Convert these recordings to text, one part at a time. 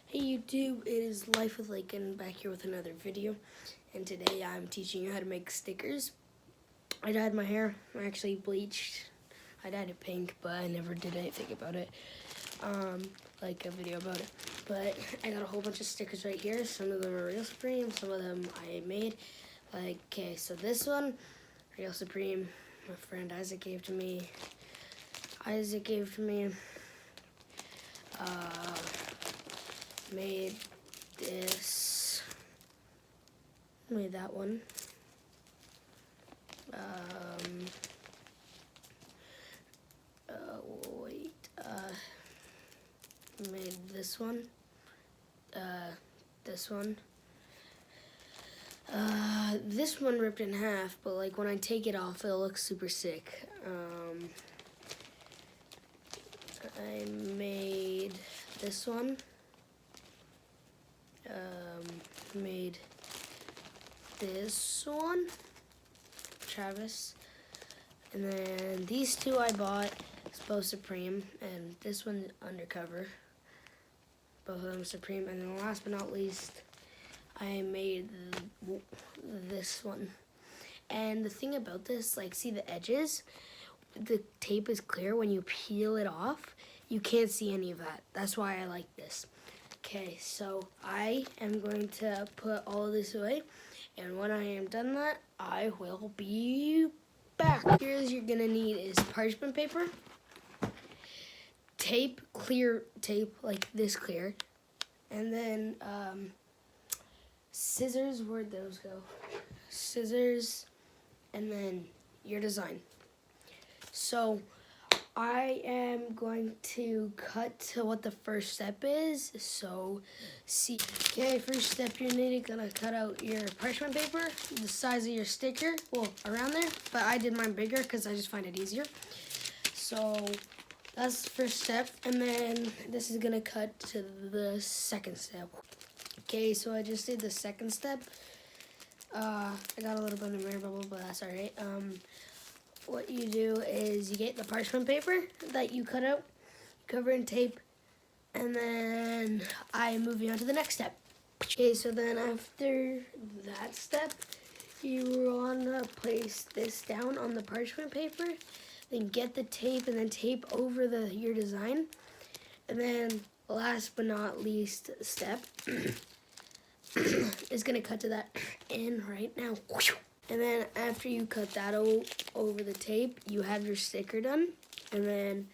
Hey YouTube, it is Life with Lakin back here with another video, and today I'm teaching you how to make stickers. I dyed my hair, I actually bleached. I dyed it pink, but I never did anything about it, like a video about it. But I got a whole bunch of stickers right here. Some of them are Real Supreme, some of them I made. Like, okay, so this one, Real Supreme, my friend Isaac gave to me. Made this, made that one. Made this one. This one. This one ripped in half, but like when I take it off, it'll look super sick. I made this one. Made this one, Travis, and then these two I bought, both Supreme, and this one's Undercover, both of them Supreme, and then last but not least, I made this one. And the thing about this, like, see the edges? The tape is clear. When you peel it off, you can't see any of that. That's why I like this. Okay, so I am going to put all of this away, and when I am done that, I will be back. Here's you're gonna need is parchment paper, tape, clear tape, like this clear, and then scissors, where'd those go? Scissors, and then your design. So I am going to cut to what the first step is. So, see. Okay, first step you're gonna cut out your parchment paper, the size of your sticker, well, around there. But I did mine bigger because I just find it easier. So that's the first step, and then this is gonna cut to the second step. Okay, so I just did the second step. I got a little bit of air bubble, but that's all right. What you do is you get the parchment paper that you cut out, cover in tape, and then I'm moving on to the next step. Okay, so then after that step, you want to place this down on the parchment paper, then get the tape and then tape over your design, and then last but not least step is going to cut to that in right now. And then after you cut that over the tape, you have your sticker done. And then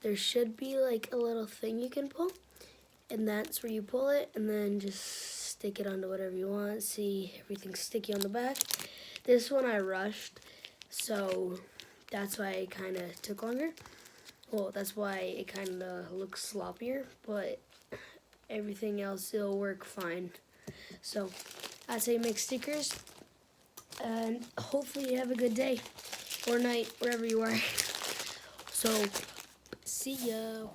there should be like a little thing you can pull. And that's where you pull it and then just stick it onto whatever you want. See, everything's sticky on the back. This one I rushed, so that's why it kind of took longer. Well, that's why it kind of looks sloppier, but everything else will work fine. So that's how you make stickers. And hopefully you have a good day or night, wherever you are. So, see ya.